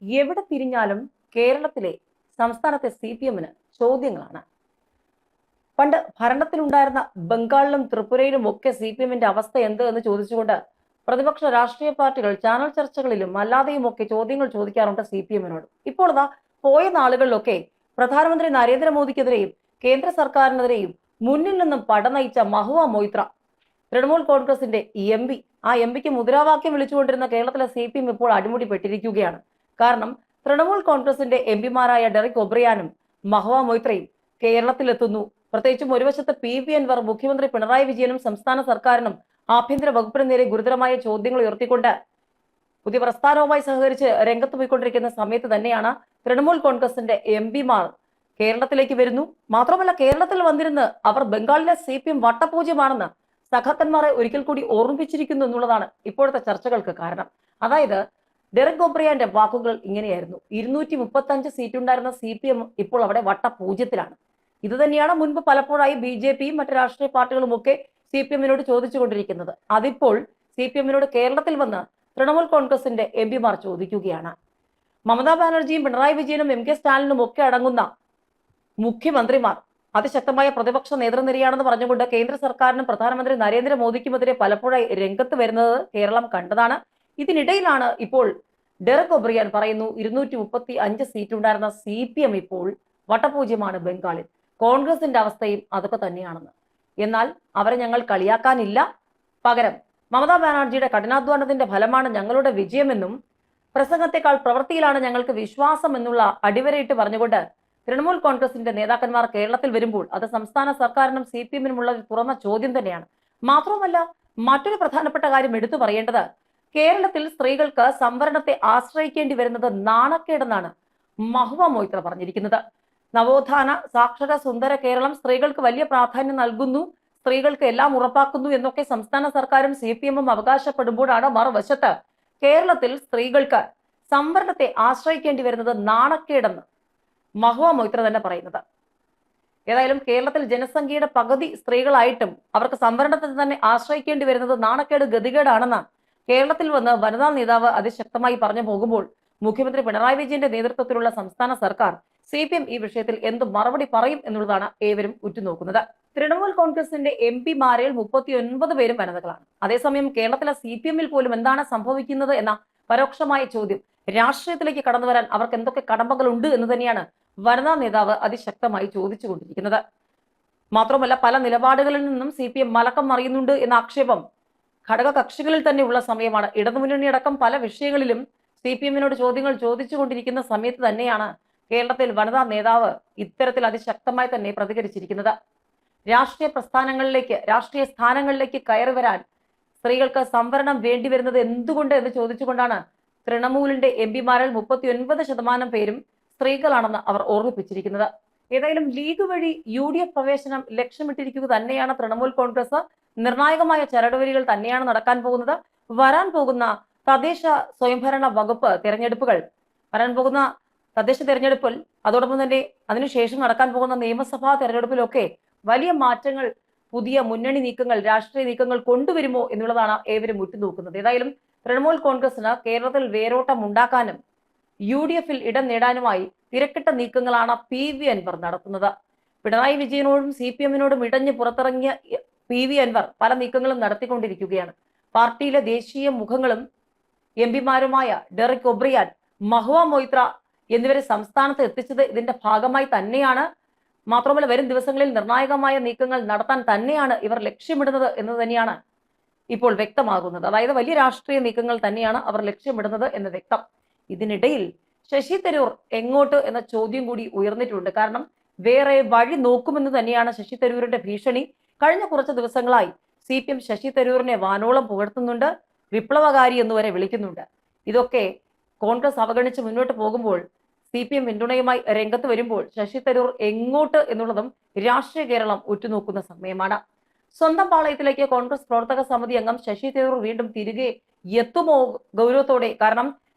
എവിടെ തിരിഞ്ഞാലും കേരളത്തിലെ സംസ്ഥാനത്തെ CPM-ന് ചോദ്യങ്ങളാണ്. പണ്ട് ഭരണത്തിലുണ്ടായിരുന്ന ബംഗാളിലും ത്രിപുരയിലും ഒക്കെ CPM-ന്റെ അവസ്ഥ എന്ത് എന്ന് ചോദിച്ചുകൊണ്ട് പ്രതിപക്ഷ രാഷ്ട്രീയ പാർട്ടികൾ ചാനൽ ചർച്ചകളിലും അല്ലാതെയും ഒക്കെ ചോദ്യങ്ങൾ ചോദിക്കാറുണ്ട് CPM-നോട്. ഇപ്പോൾ പോയ നാളുകളിലൊക്കെ പ്രധാനമന്ത്രി നരേന്ദ്രമോദിക്കെതിരെയും കേന്ദ്ര സർക്കാരിനെതിരെയും മുന്നിൽ നിന്നും പടനയിച്ച മഹുവ മൊയ്ത്ര, തൃണമൂൽ കോൺഗ്രസിന്റെ MP, ആ MPക്ക് മുദ്രാവാക്യം വിളിച്ചുകൊണ്ടിരുന്ന കേരളത്തിലെ CPM ഇപ്പോൾ അടിമുടിപ്പെട്ടിരിക്കുകയാണ്. കാരണം തൃണമൂൽ കോൺഗ്രസിന്റെ MPമാരായ ഡെറിക് ഒബ്രിയാനും മഹുവ മൊയ്ത്രയും കേരളത്തിലെത്തുന്നു. പ്രത്യേകിച്ചും ഒരു വശത്ത് PV അൻവർ മുഖ്യമന്ത്രി പിണറായി വിജയനും സംസ്ഥാന സർക്കാരിനും ആഭ്യന്തര വകുപ്പിന് നേരെ ഗുരുതരമായ ചോദ്യങ്ങൾ ഉയർത്തിക്കൊണ്ട് പുതിയ പ്രസ്ഥാനവുമായി സഹകരിച്ച് രംഗത്ത് പോയിക്കൊണ്ടിരിക്കുന്ന സമയത്ത് തന്നെയാണ് തൃണമൂൽ കോൺഗ്രസിന്റെ MPമാർ കേരളത്തിലേക്ക് വരുന്നു. മാത്രമല്ല, കേരളത്തിൽ വന്നിരുന്ന് അവർ ബംഗാളിലെ CPM വട്ടപൂജ്യമാണെന്ന് സഖാക്കന്മാരെ ഒരിക്കൽ കൂടി ഓർമ്മിപ്പിച്ചിരിക്കുന്നു എന്നുള്ളതാണ് ഇപ്പോഴത്തെ ചർച്ചകൾക്ക് കാരണം. അതായത് ഡെറിക് ഒബ്രിയാന്റെ വാക്കുകൾ ഇങ്ങനെയായിരുന്നു: 235 സീറ്റ് ഉണ്ടായിരുന്ന CPM ഇപ്പോൾ അവിടെ വട്ടപൂജ്യത്തിലാണ്. ഇത് തന്നെയാണ് മുൻപ് പലപ്പോഴായി BJPയും മറ്റു രാഷ്ട്രീയ പാർട്ടികളും ഒക്കെ CPM-നോട് ചോദിച്ചുകൊണ്ടിരിക്കുന്നത്. അതിപ്പോൾ CPM-നോട് കേരളത്തിൽ വന്ന് തൃണമൂൽ കോൺഗ്രസിന്റെ MPമാർ ചോദിക്കുകയാണ്. മമതാ ബാനർജിയും പിണറായി വിജയനും MK സ്റ്റാലിനും ഒക്കെ അടങ്ങുന്ന മുഖ്യമന്ത്രിമാർ അതിശക്തമായ പ്രതിപക്ഷ നേതൃനിരയാണെന്ന് പറഞ്ഞുകൊണ്ട് കേന്ദ്ര സർക്കാരിനും പ്രധാനമന്ത്രി നരേന്ദ്രമോദിക്കുമെതിരെ പലപ്പോഴായി രംഗത്ത് വരുന്നത് കേരളം കണ്ടതാണ്. ഇതിനിടയിലാണ് ഇപ്പോൾ ഡെറിക് ഒബ്രിയാൻ പറയുന്നു 235 സീറ്റ് ഉണ്ടായിരുന്ന CPM ഇപ്പോൾ വട്ടപൂജ്യമാണ് ബംഗാളിൽ. കോൺഗ്രസിന്റെ അവസ്ഥയും അതൊക്കെ തന്നെയാണെന്ന്. എന്നാൽ അവരെ ഞങ്ങൾ കളിയാക്കാനില്ല, പകരം മമതാ ബാനർജിയുടെ കഠിനാധ്വാനത്തിന്റെ ഫലമാണ് ഞങ്ങളുടെ വിജയമെന്നും പ്രസംഗത്തെക്കാൾ പ്രവൃത്തിയിലാണ് ഞങ്ങൾക്ക് വിശ്വാസം എന്നുള്ള അടിവരയിട്ട് പറഞ്ഞുകൊണ്ട് തൃണമൂൽ കോൺഗ്രസിന്റെ നേതാക്കന്മാർ കേരളത്തിൽ വരുമ്പോൾ അത് സംസ്ഥാന സർക്കാരിനും CPM-നുമുള്ള ഒരു തുറന്ന ചോദ്യം തന്നെയാണ്. മാത്രമല്ല, മറ്റൊരു പ്രധാനപ്പെട്ട കാര്യം എടുത്തു പറയേണ്ടത്, കേരളത്തിൽ സ്ത്രീകൾക്ക് സംവരണത്തെ ആശ്രയിക്കേണ്ടി വരുന്നത് നാണക്കേടെന്നാണ് മഹുവ മൊയ്ത്ര പറഞ്ഞിരിക്കുന്നത്. നവോത്ഥാന സാക്ഷര സുന്ദര കേരളം സ്ത്രീകൾക്ക് വലിയ പ്രാധാന്യം നൽകുന്നു, സ്ത്രീകൾക്ക് എല്ലാം ഉറപ്പാക്കുന്നു എന്നൊക്കെ സംസ്ഥാന സർക്കാരും CPM-ഉം അവകാശപ്പെടുമ്പോഴാണ് മറുവശത്ത് കേരളത്തിൽ സ്ത്രീകൾക്ക് സംവരണത്തെ ആശ്രയിക്കേണ്ടി വരുന്നത് നാണക്കേടെന്ന് മഹുവ മൊയ്ത്ര തന്നെ പറയുന്നത്. ഏതായാലും കേരളത്തിൽ ജനസംഖ്യയുടെ പകുതി സ്ത്രീകളായിട്ടും അവർക്ക് സംവരണത്തെ തന്നെ ആശ്രയിക്കേണ്ടി വരുന്നത് നാണക്കേട്, ഗതികേടാണെന്ന് കേരളത്തിൽ വന്ന് വനിതാ നേതാവ് അതിശക്തമായി പറഞ്ഞു പോകുമ്പോൾ മുഖ്യമന്ത്രി പിണറായി വിജയന്റെ നേതൃത്വത്തിലുള്ള സംസ്ഥാന സർക്കാർ CPM ഈ വിഷയത്തിൽ എന്ത് മറുപടി പറയും എന്നുള്ളതാണ് ഏവരും ഉറ്റുനോക്കുന്നത്. തൃണമൂൽ കോൺഗ്രസിന്റെ MPമാരിൽ 39 പേരും വനിതകളാണ്. അതേസമയം കേരളത്തിലെ CPM-ൽ പോലും എന്താണ് സംഭവിക്കുന്നത് എന്ന പരോക്ഷമായ ചോദ്യം രാഷ്ട്രീയത്തിലേക്ക് കടന്നു വരാൻ അവർക്ക് എന്തൊക്കെ കടമ്പകൾ ഉണ്ട് എന്ന് തന്നെയാണ് വനിതാ നേതാവ് അതിശക്തമായി ചോദിച്ചുകൊണ്ടിരിക്കുന്നത്. മാത്രമല്ല, പല നിലപാടുകളിൽ നിന്നും CPM മലക്കം മറിയുന്നുണ്ട് എന്ന ആക്ഷേപം ഘടക കക്ഷികളിൽ തന്നെ ഉള്ള സമയമാണ്. ഇടതുമുന്നണി അടക്കം പല വിഷയങ്ങളിലും CPM-നോട് ചോദ്യങ്ങൾ ചോദിച്ചുകൊണ്ടിരിക്കുന്ന സമയത്ത് തന്നെയാണ് കേരളത്തിൽ വനിതാ നേതാവ് ഇത്തരത്തിൽ അതിശക്തമായി തന്നെ പ്രതികരിച്ചിരിക്കുന്നത്. രാഷ്ട്രീയ പ്രസ്ഥാനങ്ങളിലേക്ക്, രാഷ്ട്രീയ സ്ഥാനങ്ങളിലേക്ക് കയറി വരാൻ സ്ത്രീകൾക്ക് സംവരണം വേണ്ടിവരുന്നത് എന്തുകൊണ്ട് എന്ന് ചോദിച്ചുകൊണ്ടാണ് തൃണമൂലിന്റെ MPമാരിൽ 39% പേരും സ്ത്രീകളാണെന്ന് അവർ ഓർമ്മിപ്പിച്ചിരിക്കുന്നത്. ഏതായാലും ലീഗ് വഴി UDF പ്രവേശനം ലക്ഷ്യമിട്ടിരിക്കുക തന്നെയാണ് തൃണമൂൽ കോൺഗ്രസ്. നിർണായകമായ ചരടുവലികൾ തന്നെയാണ് നടക്കാൻ പോകുന്നത്. വരാൻ പോകുന്ന തദ്ദേശ സ്വയംഭരണ വകുപ്പ് തെരഞ്ഞെടുപ്പുകൾ, വരാൻ പോകുന്ന തദ്ദേശ തെരഞ്ഞെടുപ്പിൽ, അതോടൊപ്പം തന്നെ അതിനുശേഷം നടക്കാൻ പോകുന്ന നിയമസഭാ തെരഞ്ഞെടുപ്പിലൊക്കെ വലിയ മാറ്റങ്ങൾ, പുതിയ മുന്നണി നീക്കങ്ങൾ, രാഷ്ട്രീയ നീക്കങ്ങൾ കൊണ്ടുവരുമോ എന്നുള്ളതാണ് ഏവരും ഉറ്റുനോക്കുന്നത്. ഏതായാലും തൃണമൂൽ കോൺഗ്രസിന് കേരളത്തിൽ വേരോട്ടം ഉണ്ടാക്കാനും UDF-ൽ ഇടം നേടാനുമായി തിരക്കിട്ട നീക്കങ്ങളാണ് PV അൻവർ നടത്തുന്നത്. പിണറായി വിജയനോടും CPM-നോടും ഇടഞ്ഞ് പുറത്തിറങ്ങിയ PV അൻവർ പല നീക്കങ്ങളും നടത്തിക്കൊണ്ടിരിക്കുകയാണ്. പാർട്ടിയിലെ ദേശീയ മുഖങ്ങളും MPമാരുമായ ഡെറിക് ഒബ്രിയാൻ, മഹുവ മൊയ്ത്ര എന്നിവരെ സംസ്ഥാനത്ത് എത്തിച്ചത് ഇതിന്റെ ഭാഗമായി തന്നെയാണ്. മാത്രമല്ല, വരും ദിവസങ്ങളിൽ നിർണായകമായ നീക്കങ്ങൾ നടത്താൻ തന്നെയാണ് ഇവർ ലക്ഷ്യമിടുന്നത് എന്ന് തന്നെയാണ് ഇപ്പോൾ വ്യക്തമാകുന്നത്. അതായത് വലിയ രാഷ്ട്രീയ നീക്കങ്ങൾ തന്നെയാണ് അവർ ലക്ഷ്യമിടുന്നത് എന്ന് വ്യക്തം. ഇതിനിടയിൽ ശശി തരൂർ എങ്ങോട്ട് എന്ന ചോദ്യം കൂടി ഉയർന്നിട്ടുണ്ട്. കാരണം വേറെ വഴി നോക്കുമെന്ന് തന്നെയാണ് ശശി തരൂരിന്റെ ഭീഷണി. കഴിഞ്ഞ കുറച്ച് ദിവസങ്ങളായി CPM ശശി തരൂരിനെ വാനോളം പുകഴ്ത്തുന്നുണ്ട്, വിപ്ലവകാരി എന്ന് വരെ വിളിക്കുന്നുണ്ട്. ഇതൊക്കെ കോൺഗ്രസ് അവഗണിച്ച് മുന്നോട്ട് പോകുമ്പോൾ CPM പിന്തുണയുമായി രംഗത്ത് വരുമ്പോൾ ശശി തരൂർ എങ്ങോട്ട് എന്നുള്ളതും രാഷ്ട്രീയ കേരളം ഉറ്റുനോക്കുന്ന സമയമാണ്. സ്വന്തം പാളയത്തിലേക്ക് കോൺഗ്രസ് പ്രവർത്തക സമിതി അംഗം ശശി തരൂർ വീണ്ടും തിരികെ എത്തുമോ ഗൗരവത്തോടെ? കാരണം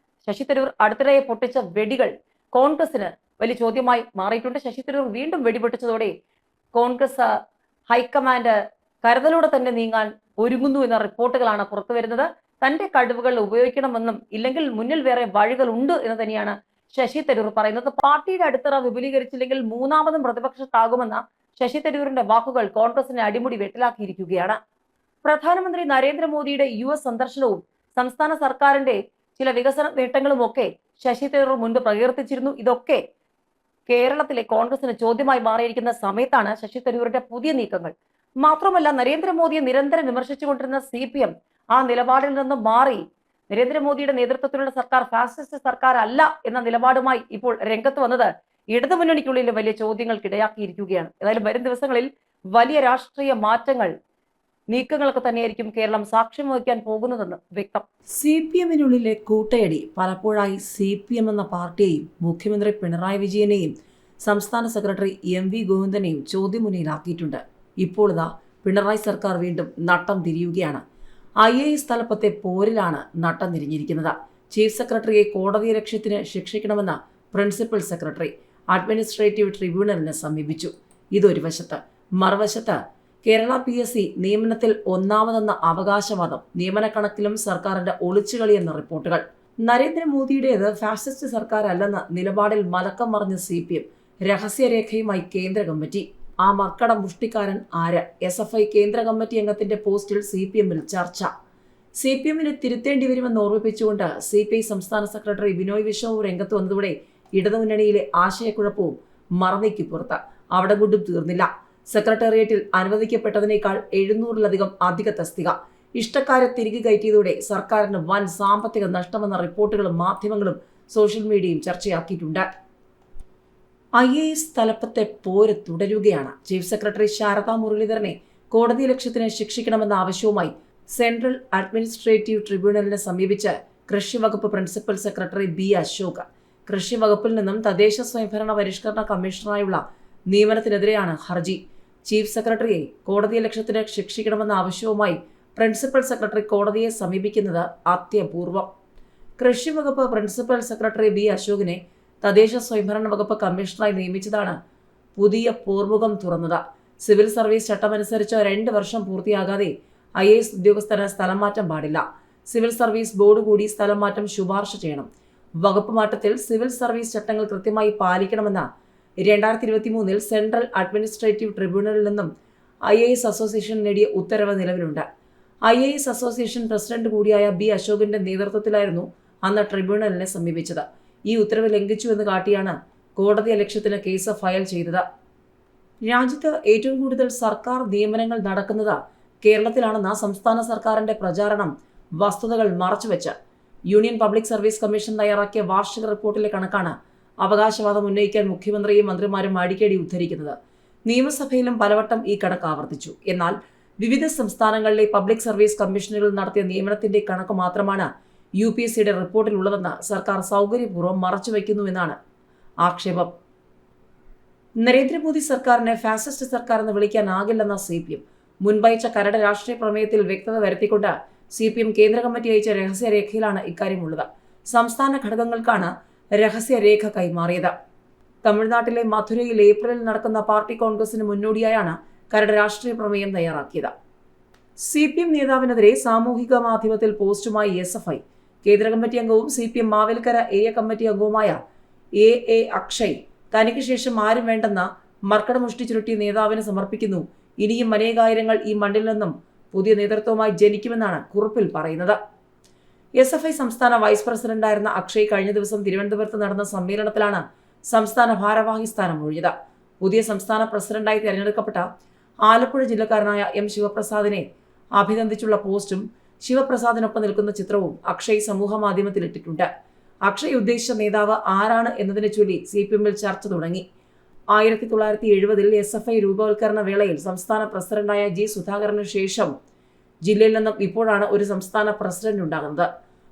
ശശി തരൂർ അടുത്തിടെ പൊട്ടിച്ച വെടികൾ കോൺഗ്രസിന് വലിയ ചോദ്യമായി മാറിയിട്ടുണ്ട്. ശശി തരൂർ വീണ്ടും വെടിപൊട്ടിച്ചതോടെ കോൺഗ്രസ് ഹൈക്കമാൻഡ് കരുതലോടെ തന്നെ നീങ്ങാൻ ഒരുങ്ങുന്നു എന്ന റിപ്പോർട്ടുകളാണ് പുറത്തു വരുന്നത്. തന്റെ കഴിവുകൾ ഉപയോഗിക്കണമെന്നും ഇല്ലെങ്കിൽ മുന്നിൽ വേറെ വഴികൾ ഉണ്ട് എന്ന് തന്നെയാണ് ശശി തരൂർ പറയുന്നത്. പാർട്ടിയുടെ അടിത്തറ വിപുലീകരിച്ചില്ലെങ്കിൽ മൂന്നാമതും പ്രതിപക്ഷത്താകുമെന്ന ശശി തരൂരിന്റെ വാക്കുകൾ കോൺഗ്രസിനെ അടിമുടി വെട്ടിലാക്കിയിരിക്കുകയാണ്. പ്രധാനമന്ത്രി നരേന്ദ്രമോദിയുടെ US സന്ദർശനവും സംസ്ഥാന സർക്കാരിന്റെ ചില വികസന നേട്ടങ്ങളും ഒക്കെ ശശി തരൂർ മുൻപ് പ്രകീർത്തിച്ചിരുന്നു. ഇതൊക്കെ കേരളത്തിലെ കോൺഗ്രസിന് ചോദ്യമായി മാറിയിരിക്കുന്ന സമയത്താണ് ശശി തരൂരിന്റെ പുതിയ നീക്കങ്ങൾ. മാത്രമല്ല, നരേന്ദ്രമോദിയെ നിരന്തരം വിമർശിച്ചുകൊണ്ടിരുന്ന CPM ആ നിലപാടിൽ നിന്ന് മാറി നരേന്ദ്രമോദിയുടെ നേതൃത്വത്തിലുള്ള സർക്കാർ ഫാസിസ്റ്റ് സർക്കാർ അല്ല എന്ന നിലപാടുമായി ഇപ്പോൾ രംഗത്ത് വന്നത് ഇടതുമുന്നണിക്കുള്ളിൽ വലിയ ചോദ്യങ്ങൾക്കിടയാക്കിയിരിക്കുകയാണ്. ഏതായാലും വരും ദിവസങ്ങളിൽ വലിയ രാഷ്ട്രീയ മാറ്റങ്ങൾ, നീക്കങ്ങളൊക്കെ തന്നെയായിരിക്കും കേരളം സാക്ഷ്യം വഹിക്കാൻ പോകുന്നതെന്ന് വ്യക്തം. CPMനുള്ളിലെ കൂട്ടയടി പലപ്പോഴായി CPM എന്ന പാർട്ടിയെയും മുഖ്യമന്ത്രി പിണറായി വിജയനെയും സംസ്ഥാന സെക്രട്ടറി MV ഗോവിന്ദനെയും ചോദ്യമുനയിലാക്കിയിട്ടുണ്ട്. ഇപ്പോൾ ഇതാ പിണറായി സർക്കാർ വീണ്ടും നട്ടം തിരിയുകയാണ്. IAS തലപ്പത്തെ പോരിലാണ് നട്ടം തിരിഞ്ഞിരിക്കുന്നത്. ചീഫ് സെക്രട്ടറിയെ കോടതിയലക്ഷ്യത്തിന് ശിക്ഷിക്കണമെന്ന പ്രിൻസിപ്പൽ സെക്രട്ടറി അഡ്മിനിസ്ട്രേറ്റീവ് ട്രിബ്യൂണലിനെ സമീപിച്ചു. ഇതൊരു വശത്ത്. മറുവശത്ത് കേരള PSC നിയമനത്തിൽ ഒന്നാമതെന്ന അവകാശവാദം, നിയമനക്കണക്കിലും സർക്കാരിന്റെ ഒളിച്ചുകളി എന്ന റിപ്പോർട്ടുകൾ. നരേന്ദ്രമോദിയുടേത് ഫാസിസ്റ്റ് സർക്കാർ അല്ലെന്ന നിലപാടിൽ മലക്കം മറിഞ്ഞ CPM രഹസ്യരേഖയുമായി കേന്ദ്ര കമ്മിറ്റി. ആ മർക്കട മുഷ്ടിക്കാരൻ ആര്? SFI കേന്ദ്ര കമ്മിറ്റി അംഗത്തിന്റെ പോസ്റ്റിൽ CPMൽ ചർച്ച. CPMനെ തിരുത്തേണ്ടി വരുമെന്ന് ഓർമ്മിപ്പിച്ചുകൊണ്ട് CPI സംസ്ഥാന സെക്രട്ടറി ബിനോയ് വിശ്വവും രംഗത്ത് വന്നതോടെ ഇടതുമുന്നണിയിലെ ആശയക്കുഴപ്പവും മറന്നേക്ക് പുറത്ത്. അവിടെ കൊണ്ടും തീർന്നില്ല. സെക്രട്ടേറിയറ്റിൽ അനുവദിക്കപ്പെട്ടതിനേക്കാൾ 700-ലധികം അധിക തസ്തിക ഇഷ്ടക്കാരെ തിരികെ കയറ്റിയതോടെ സർക്കാരിന് വൻ സാമ്പത്തിക നഷ്ടമെന്ന റിപ്പോർട്ടുകളും മാധ്യമങ്ങളും സോഷ്യൽ മീഡിയയും ചർച്ചയാക്കിയിട്ടുണ്ട്. IAS തലപ്പത്തെ പോര് തുടരുകയാണ്. ചീഫ് സെക്രട്ടറി ശാരദാ മുരളീധരനെ കോടതിയലക്ഷ്യത്തിന് ശിക്ഷിക്കണമെന്ന ആവശ്യവുമായി സെൻട്രൽ അഡ്മിനിസ്ട്രേറ്റീവ് ട്രിബ്യൂണലിനെ സമീപിച്ച് കൃഷി വകുപ്പ് പ്രിൻസിപ്പൽ സെക്രട്ടറി B അശോക്. കൃഷി വകുപ്പിൽ നിന്നും തദ്ദേശ സ്വയംഭരണ പരിഷ്കരണ കമ്മീഷണറായുള്ള നിയമനത്തിനെതിരെയാണ് ഹർജി. ചീഫ് സെക്രട്ടറിയെ കോടതിയലക്ഷ്യത്തിന് ശിക്ഷിക്കണമെന്ന ആവശ്യവുമായി പ്രിൻസിപ്പൽ സെക്രട്ടറി കോടതിയെ സമീപിക്കുന്നത് അത്യപൂർവം. കൃഷി വകുപ്പ് പ്രിൻസിപ്പൽ സെക്രട്ടറി B അശോകിനെ തദ്ദേശ സ്വയംഭരണ വകുപ്പ് കമ്മീഷണറായി നിയമിച്ചതാണ് പുതിയ പോർമുഖം തുറന്നത്. സിവിൽ സർവീസ് ചട്ടമനുസരിച്ച് 2 വർഷം പൂർത്തിയാകാതെ IAS ഉദ്യോഗസ്ഥന് സ്ഥലം മാറ്റം പാടില്ല. സിവിൽ സർവീസ് ബോർഡ് കൂടി സ്ഥലം മാറ്റം ശുപാർശ ചെയ്യണം. വകുപ്പ് മാറ്റത്തിൽ സിവിൽ സർവീസ് ചട്ടങ്ങൾ കൃത്യമായി പാലിക്കണമെന്ന് 2023 സെൻട്രൽ അഡ്മിനിസ്ട്രേറ്റീവ് ട്രിബ്യൂണലിൽ നിന്നും IAS അസോസിയേഷൻ നേടിയ ഉത്തരവ് നിലവിലുണ്ട്. IAS അസോസിയേഷൻ പ്രസിഡന്റ് കൂടിയായ B അശോകിന്റെ നേതൃത്വത്തിലായിരുന്നു അന്ന് ട്രിബ്യൂണലിനെ സമീപിച്ചത്. ഈ ഉത്തരവ് ലംഘിച്ചുവെന്ന് കാട്ടിയാണ് കോടതിയലക്ഷ്യത്തിന് കേസ് ഫയൽ ചെയ്തത്. രാജ്യത്ത് ഏറ്റവും കൂടുതൽ സർക്കാർ നിയമനങ്ങൾ നടക്കുന്നത് കേരളത്തിലാണെന്ന സംസ്ഥാന സർക്കാരിന്റെ പ്രചാരണം വസ്തുതകൾ മറച്ചുവെച്ച് യൂണിയൻ പബ്ലിക് സർവീസ് കമ്മീഷൻ തയ്യാറാക്കിയ വാർഷിക റിപ്പോർട്ടിലെ കണക്കാണ് അവകാശവാദം ഉന്നയിക്കാൻ മുഖ്യമന്ത്രിയും മന്ത്രിമാരും അടിക്കടി ഉദ്ധരിക്കുന്നത്. നിയമസഭയിലും പലവട്ടം ഈ കണക്ക് ആവർത്തിച്ചു. എന്നാൽ വിവിധ സംസ്ഥാനങ്ങളിലെ പബ്ലിക് സർവീസ് കമ്മീഷനുകൾ നടത്തിയ നിയമനത്തിന്റെ കണക്ക് മാത്രമാണ് UPSCയുടെ റിപ്പോർട്ടിലുള്ളതെന്ന് സർക്കാർ സൗകര്യപൂർവ്വം മറച്ചുവെക്കുന്നുവെന്നാണ് ആക്ഷേപം. നരേന്ദ്രമോദി സർക്കാരിനെ ഫാസിസ്റ്റ് സർക്കാർ എന്ന് വിളിക്കാനാകില്ലെന്ന CPM മുൻപയച്ച കരട് രാഷ്ട്രീയ പ്രമേയത്തിൽ വ്യക്തത വരുത്തിക്കൊണ്ട് CPM കേന്ദ്ര കമ്മിറ്റി അയച്ച രഹസ്യരേഖയിലാണ് ഇക്കാര്യമുള്ളത്. സംസ്ഥാന ഘടകങ്ങൾക്കാണ് രഹസ്യരേഖ കൈമാറിയത്. തമിഴ്നാട്ടിലെ മധുരയിൽ ഏപ്രിലിൽ നടക്കുന്ന പാർട്ടി കോൺഗ്രസിന് മുന്നോടിയായാണ് കരട് രാഷ്ട്രീയ പ്രമേയം തയ്യാറാക്കിയത്. CPM നേതാവിനെതിരെ സാമൂഹിക മാധ്യമത്തിൽ പോസ്റ്റുമായി SFI കേന്ദ്ര കമ്മിറ്റി അംഗവും CPM മാവേലിക്കര ഏരിയ കമ്മിറ്റി അംഗവുമായ AA അക്ഷയ് തനിക്ക് ശേഷം ആരും വേണ്ടെന്ന മർക്കടമുഷ്ടി ചുരുട്ടി നേതാവിന് സമർപ്പിക്കുന്നു. ഇനിയും അനേകായിരങ്ങൾ ഈ മണ്ണിൽ നിന്നും പുതിയ നേതൃത്വവുമായി ജനിക്കുമെന്നാണ് കുറിപ്പിൽ പറയുന്നത്. SFI സംസ്ഥാന വൈസ് പ്രസിഡന്റായിരുന്ന അക്ഷയ് കഴിഞ്ഞ ദിവസം തിരുവനന്തപുരത്ത് നടന്ന സമ്മേളനത്തിലാണ് സംസ്ഥാന ഭാരവാഹി സ്ഥാനം ഒഴിഞ്ഞത്. പുതിയ സംസ്ഥാന പ്രസിഡന്റായി തിരഞ്ഞെടുക്കപ്പെട്ട ആലപ്പുഴ ജില്ലക്കാരനായ M ശിവപ്രസാദിനെ അഭിനന്ദിച്ചുള്ള പോസ്റ്റും ശിവപ്രസാദിനൊപ്പം നിൽക്കുന്ന ചിത്രവും അക്ഷയ് സമൂഹ മാധ്യമത്തിൽ ഇട്ടിട്ടുണ്ട്. അക്ഷയ് ഉദ്ദേശിച്ച നേതാവ് ആരാണ് എന്നതിനെ ചൊല്ലി CPMൽ ചർച്ച തുടങ്ങി. 1970-ൽ SFI രൂപവൽക്കരണ വേളയിൽ സംസ്ഥാന പ്രസിഡന്റായ G സുധാകരന് ശേഷം ജില്ലയിൽ നിന്നും ഇപ്പോഴാണ് ഒരു സംസ്ഥാന പ്രസിഡന്റ് ഉണ്ടാകുന്നത്.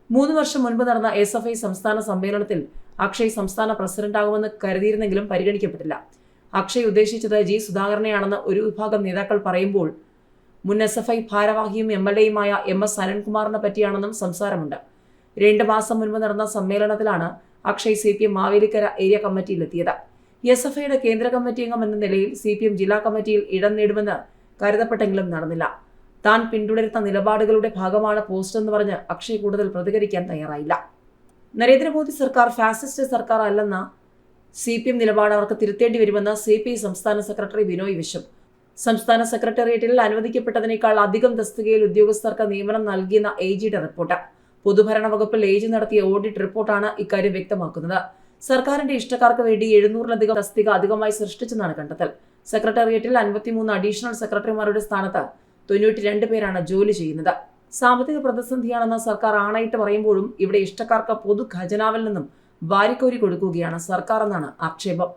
3 വർഷം മുൻപ് നടന്ന SFI സംസ്ഥാന സമ്മേളനത്തിൽ അക്ഷയ് സംസ്ഥാന പ്രസിഡന്റാകുമെന്ന് കരുതിയിരുന്നെങ്കിലും പരിഗണിക്കപ്പെട്ടില്ല. അക്ഷയ് ഉദ്ദേശിച്ചത് G സുധാകരനെയാണെന്ന് ഒരു വിഭാഗം നേതാക്കൾ പറയുമ്പോൾ മുൻ SFI ഭാരവാഹിയും MLAയുമായ MS അരുൺകുമാറിനെ പറ്റിയാണെന്നും സംസാരമുണ്ട്. 2 മാസം മുൻപ് നടന്ന സമ്മേളനത്തിലാണ് അക്ഷയ് CPM മാവേലിക്കര ഏരിയ കമ്മിറ്റിയിലെത്തിയത്. SFIയുടെ കേന്ദ്ര കമ്മിറ്റി അംഗം എന്ന നിലയിൽ CPM ജില്ലാ കമ്മിറ്റിയിൽ ഇടം നേടുമെന്ന് കരുതപ്പെട്ടെങ്കിലും നടന്നില്ല. താൻ പിന്തുടരുന്ന നിലപാടുകളുടെ ഭാഗമാണ് പോസ്റ്റ് എന്ന് പറഞ്ഞ് അക്ഷയ് കൂടുതൽ പ്രതികരിക്കാൻ തയ്യാറായില്ല. നരേന്ദ്രമോദി സർക്കാർ ഫാസിസ്റ്റ് സർക്കാർ അല്ലെന്ന CPM നിലപാട് അവർക്ക് തിരുത്തേണ്ടി വരുമെന്ന് CPI സംസ്ഥാന സെക്രട്ടറി ബിനോയ് വിശ്വം. സംസ്ഥാന സെക്രട്ടേറിയറ്റിൽ അനുവദിക്കപ്പെട്ടതിനേക്കാൾ അധികം തസ്തികയിൽ ഉദ്യോഗസ്ഥർക്ക് നിയമനം നൽകിയെന്ന AGയുടെ റിപ്പോർട്ട്. പൊതുഭരണ വകുപ്പിൽ AG നടത്തിയ ഓഡിറ്റ് റിപ്പോർട്ടാണ് ഇക്കാര്യം വ്യക്തമാക്കുന്നത്. സർക്കാരിന്റെ ഇഷ്ടക്കാർക്ക് വേണ്ടി 700-ലധികം തസ്തിക അധികമായി സൃഷ്ടിച്ചെന്നാണ് കണ്ടെത്തൽ. സെക്രട്ടേറിയറ്റിൽ 53 അഡീഷണൽ സെക്രട്ടറിമാരുടെ സ്ഥാനത്ത് 92 പേരാണ് ജോലി ചെയ്യുന്നത്. സാമ്പത്തിക പ്രതിസന്ധിയാണെന്ന് സർക്കാർ ആണയിട്ട് പറയുമ്പോഴും ഇവിടെ ഇഷ്ടക്കാർക്ക് പൊതു ഖജനാവിൽ നിന്നും വാരിക്കോരി കൊടുക്കുകയാണ് സർക്കാർ എന്നാണ് ആക്ഷേപം.